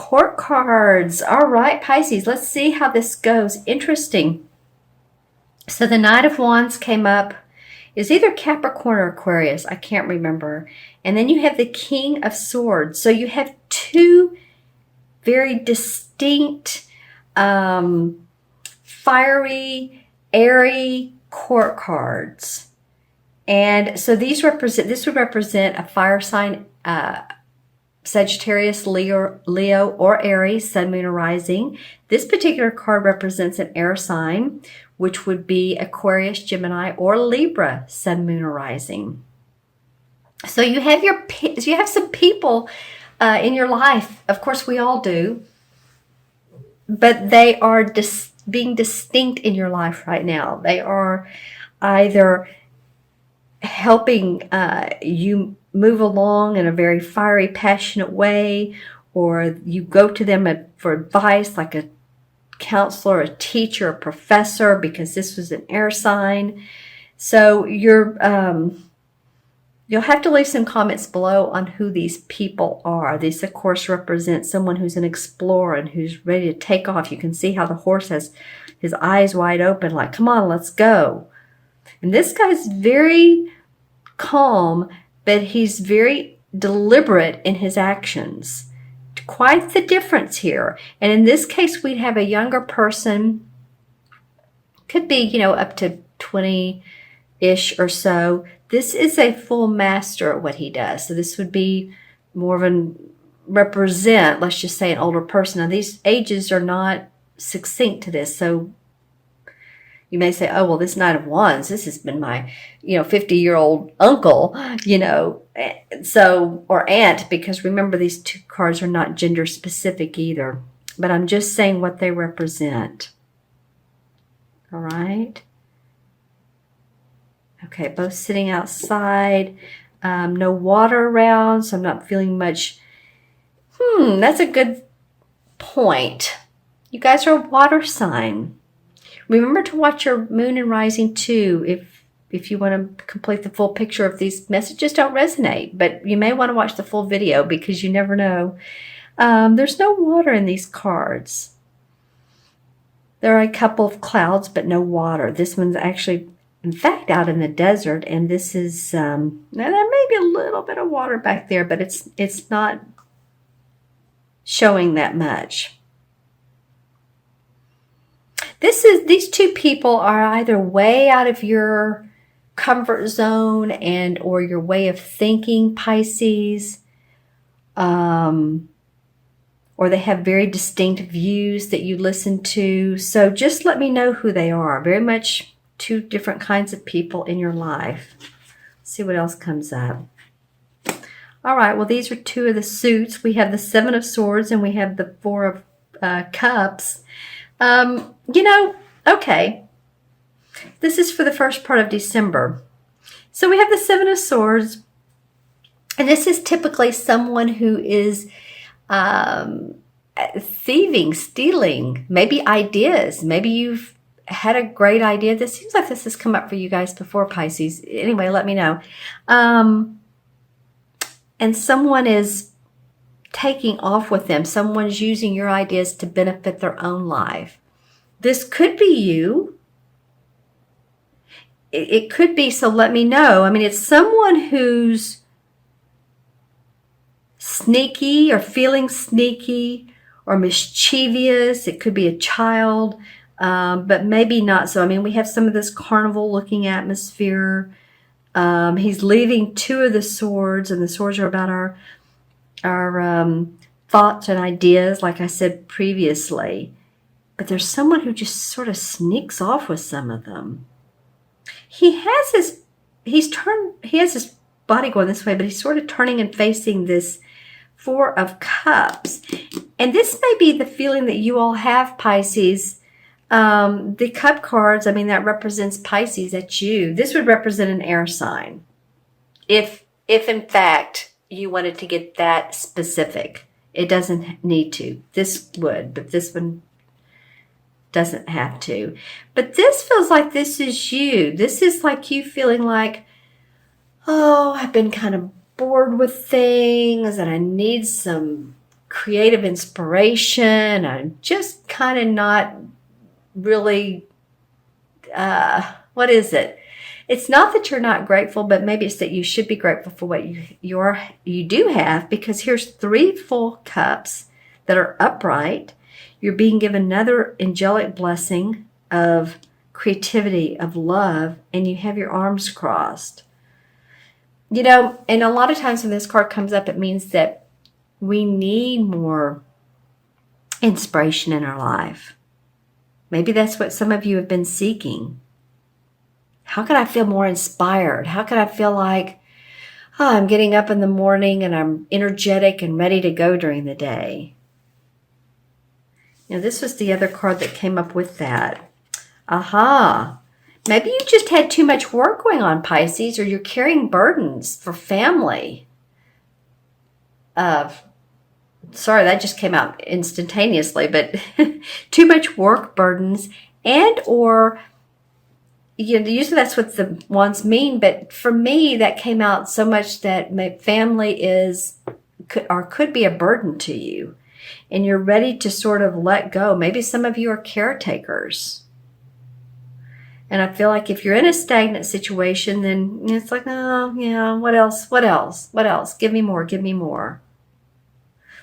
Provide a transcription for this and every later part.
Court cards. All right, Pisces, let's see how this goes. Interesting. So the Knight of Wands came up. Is either Capricorn or Aquarius. I can't remember. And then you have the King of Swords. So you have two very distinct, fiery, airy court cards. And so this would represent a fire sign, Sagittarius, Leo, or Aries, Sun, Moon, or Rising. This particular card represents an air sign, which would be Aquarius, Gemini, or Libra, Sun, Moon, or Rising. So you have some people in your life. Of course, we all do, but they are being distinct in your life right now. They are either helping you move along in a very fiery, passionate way, or you go to them for advice, like a counselor, a teacher, a professor, because this was an air sign. So you'll have to leave some comments below on who these people are. These, of course, represent someone who's an explorer and who's ready to take off. You can see how the horse has his eyes wide open, like, come on, let's go. And this guy's very calm, but he's very deliberate in his actions. Quite the difference here. And in this case, we'd have a younger person, could be, up to 20-ish or so. This is a full master at what he does. So this would be more of let's just say, an older person. Now, these ages are not succinct to this. So you may say, oh, well, this Knight of Wands, this has been my, 50-year-old uncle, or aunt, because remember, these two cards are not gender specific either. But I'm just saying what they represent. All right. Okay, both sitting outside. No water around, so I'm not feeling much. That's a good point. You guys are a water sign. Remember to watch your moon and rising too if you want to complete the full picture if these messages don't resonate. But you may want to watch the full video because you never know. There's no water in these cards. There are a couple of clouds, but no water. This one's actually, in fact, out in the desert. And this is, now there may be a little bit of water back there, but it's not showing that much. These two people are either way out of your comfort zone or your way of thinking, Pisces, or they have very distinct views that you listen to. So just let me know who they are. Very much two different kinds of people in your life. Let's see what else comes up. All right, well, these are two of the suits. We have the Seven of Swords and we have the Four of Cups. Okay, this is for the first part of December. So we have the Seven of Swords, and this is typically someone who is thieving, stealing, maybe ideas. Maybe you've had a great idea. This seems like this has come up for you guys before, Pisces. Anyway, let me know. And someone is taking off with them. Someone's using your ideas to benefit their own life. This could be you. It could be, so let me know. I mean, it's someone who's sneaky or feeling sneaky or mischievous. It could be a child, but maybe not so. I mean, we have some of this carnival-looking atmosphere. He's leaving two of the swords, and the swords are about our thoughts and ideas, like I said previously. But there's someone who just sort of sneaks off with some of them. He has his body going this way, but he's sort of turning and facing this Four of Cups. And this may be the feeling that you all have, Pisces. The Cup cards, I mean, that represents Pisces. That's you. This would represent an air sign. If in fact you wanted to get that specific. It doesn't need to. This would, but this one doesn't have to. But this feels like this is you. This is like you feeling like, oh, I've been kind of bored with things and I need some creative inspiration and just kind of not really, what is it? It's not that you're not grateful, but maybe it's that you should be grateful for what you do have, because here's 3 full cups that are upright. You're being given another angelic blessing of creativity, of love, and you have your arms crossed. You know, and a lot of times when this card comes up, it means that we need more inspiration in our life. Maybe that's what some of you have been seeking. How can I feel more inspired? How can I feel like, I'm getting up in the morning and I'm energetic and ready to go during the day? You know, this was the other card that came up with that. Aha. Maybe you just had too much work going on, Pisces, or you're carrying burdens for family. Sorry, that just came out instantaneously, but too much work burdens, and or, you know, usually that's what the ones mean, but for me, that came out so much that my family could be a burden to you, and you're ready to sort of let go. Maybe some of you are caretakers. And I feel like if you're in a stagnant situation, then it's like, oh, yeah, what else? What else? What else? Give me more. Give me more.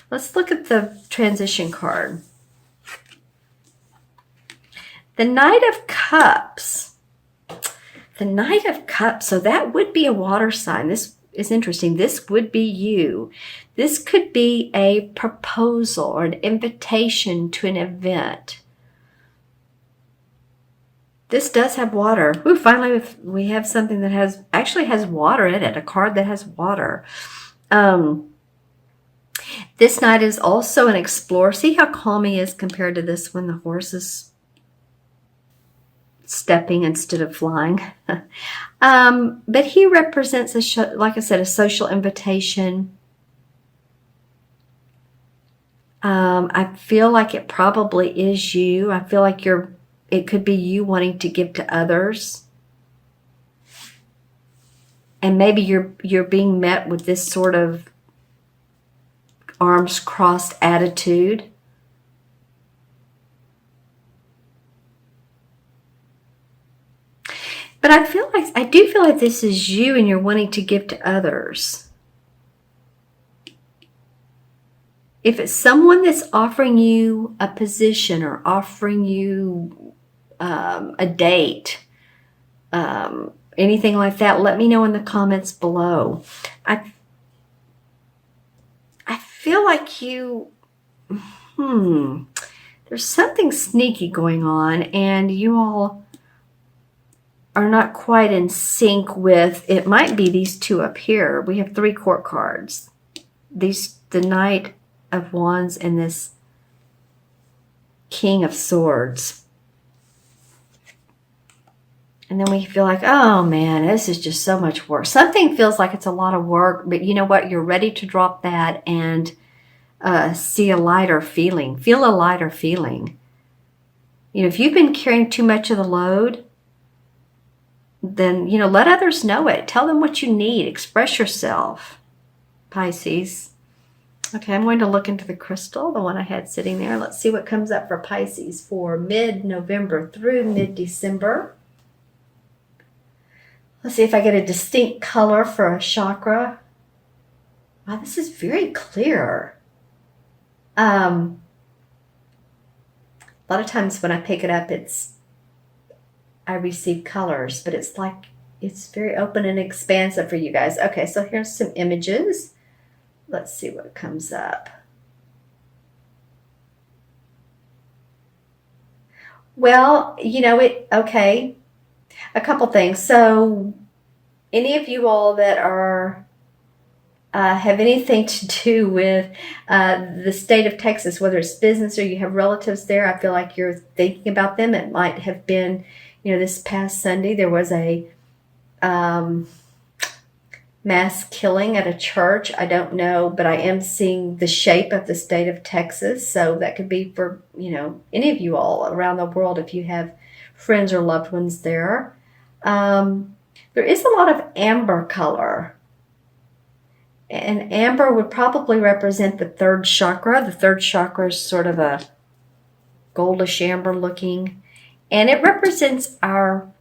Let's look at the transition card. The Knight of Cups. The Knight of Cups. So that would be a water sign. This is interesting. This would be you. This could be a proposal or an invitation to an event. This does have water. Ooh, finally, we have something that actually has water in it. A card that has water. This knight is also an explorer. See how calm he is compared to this one. The horse is stepping instead of flying. But he represents, like I said, a social invitation. I feel like it probably is you. I feel like it could be you wanting to give to others. And maybe you're being met with this sort of arms crossed attitude. But I do feel like this is you and you're wanting to give to others. If it's someone that's offering you a position or offering you a date, anything like that, let me know in the comments below. I feel like there's something sneaky going on, and you all are not quite in sync with, it might be these two up here. We have 3 court cards. The Knight of Wands and this King of Swords. And then we feel like, oh man, this is just so much work. Something feels like it's a lot of work, but you know what? You're ready to drop that and see a lighter feeling. Feel a lighter feeling. You know, if you've been carrying too much of the load, then, you know, let others know it. Tell them what you need. Express yourself, Pisces. Okay, I'm going to look into the crystal, the one I had sitting there. Let's see what comes up for Pisces for mid-November through mid-December. Let's see if I get a distinct color for a chakra. Wow, this is very clear. A lot of times when I pick it up, I receive colors, but it's like, it's very open and expansive for you guys. Okay, so here's some images. Let's see what comes up. Well, you know, okay. A couple things. So any of you all that are have anything to do with the state of Texas, whether it's business or you have relatives there, I feel like you're thinking about them. It might have been, you know, this past Sunday there was a mass killing at a church. I don't know, but I am seeing the shape of the state of Texas. So that could be for, you know, any of you all around the world if you have friends or loved ones there. There is a lot of amber color. And amber would probably represent the third chakra. The third chakra is sort of a goldish amber looking. And it represents our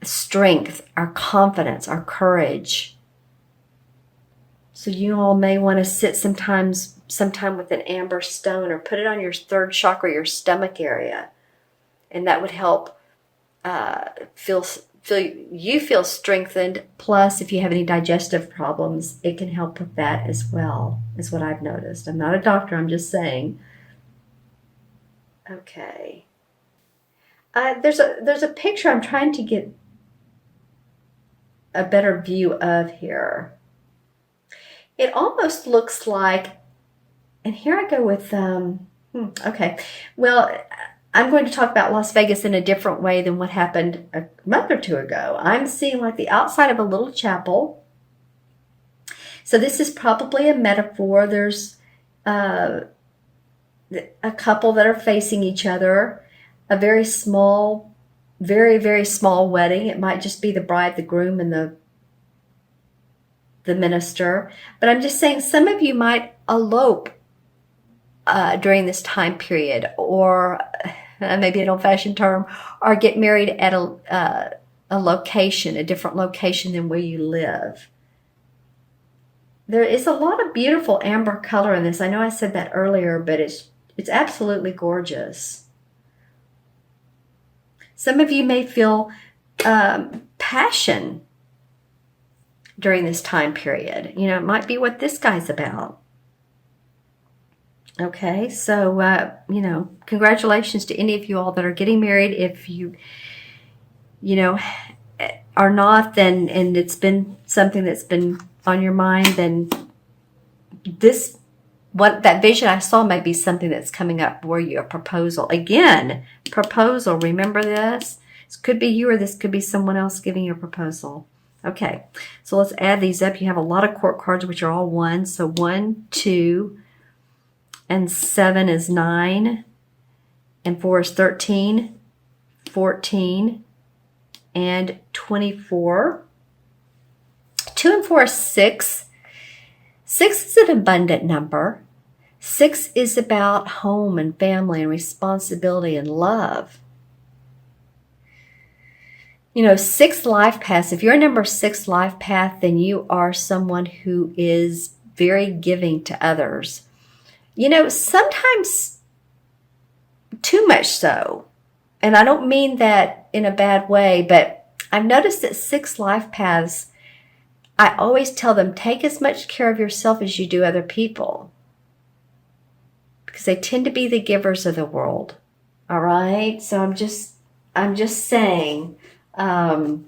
strength, our confidence, our courage. So you all may want to sit sometime with an amber stone or put it on your third chakra, your stomach area. And that would help feel strengthened. Plus, if you have any digestive problems, it can help with that as well, is what I've noticed. I'm not a doctor, I'm just saying. Okay. There's a picture I'm trying to get a better view of here. It almost looks like, and here I go with, okay. Well, I'm going to talk about Las Vegas in a different way than what happened a month or two ago. I'm seeing like the outside of a little chapel. So this is probably a metaphor. There's a couple that are facing each other, a very small, very, very small wedding. It might just be the bride, the groom, and the minister. But I'm just saying some of you might elope during this time period, or maybe an old-fashioned term, or get married at a location, a different location than where you live. There is a lot of beautiful amber color in this. I know I said that earlier, but it's absolutely gorgeous. Some of you may feel passion during this time period. You know, it might be what this guy's about. Okay, so, you know, congratulations to any of you all that are getting married. If you know, are not, then, and it's been something that's been on your mind, then that vision I saw may be something that's coming up for you, a proposal. Again, proposal, remember this? This could be you, or this could be someone else giving you a proposal. Okay, so let's add these up. You have a lot of court cards, which are all 1. So 1, 2, and 7 is 9, and 4 is 13, 14, and 24. 2 and 4 is 6. 6 is an abundant number. 6 is about home and family and responsibility and love. You know, 6 life paths. If you're a number 6 life path, then you are someone who is very giving to others. You know, sometimes too much so. And I don't mean that in a bad way, but I've noticed that 6 life paths, I always tell them, take as much care of yourself as you do other people. Because they tend to be the givers of the world. All right? So I'm just saying, you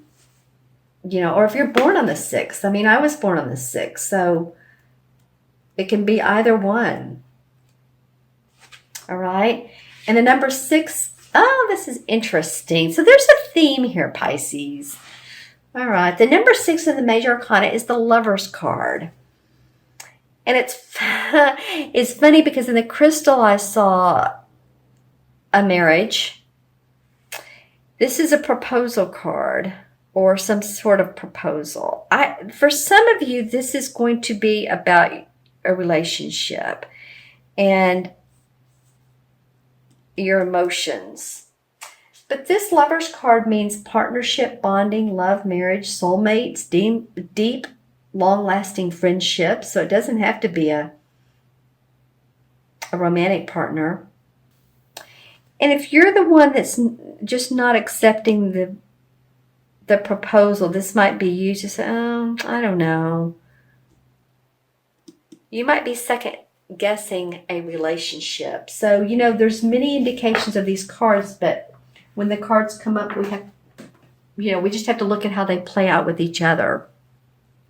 know, or if you're born on the 6th. I mean, I was born on the 6th, so it can be either one. All right? And the number 6, oh, this is interesting. So there's a theme here, Pisces. All right. The number 6 in the major arcana is the Lover's card. And it's funny because in the crystal I saw a marriage. This is a proposal card or some sort of proposal. For some of you, this is going to be about a relationship and your emotions. But this Lover's card means partnership, bonding, love, marriage, soulmates, deep, long-lasting friendships. So it doesn't have to be a romantic partner. And if you're the one that's just not accepting the proposal, this might be you to say, oh, I don't know. You might be second guessing a relationship. So, you know, there's many indications of these cards, but when the cards come up, we just have to look at how they play out with each other.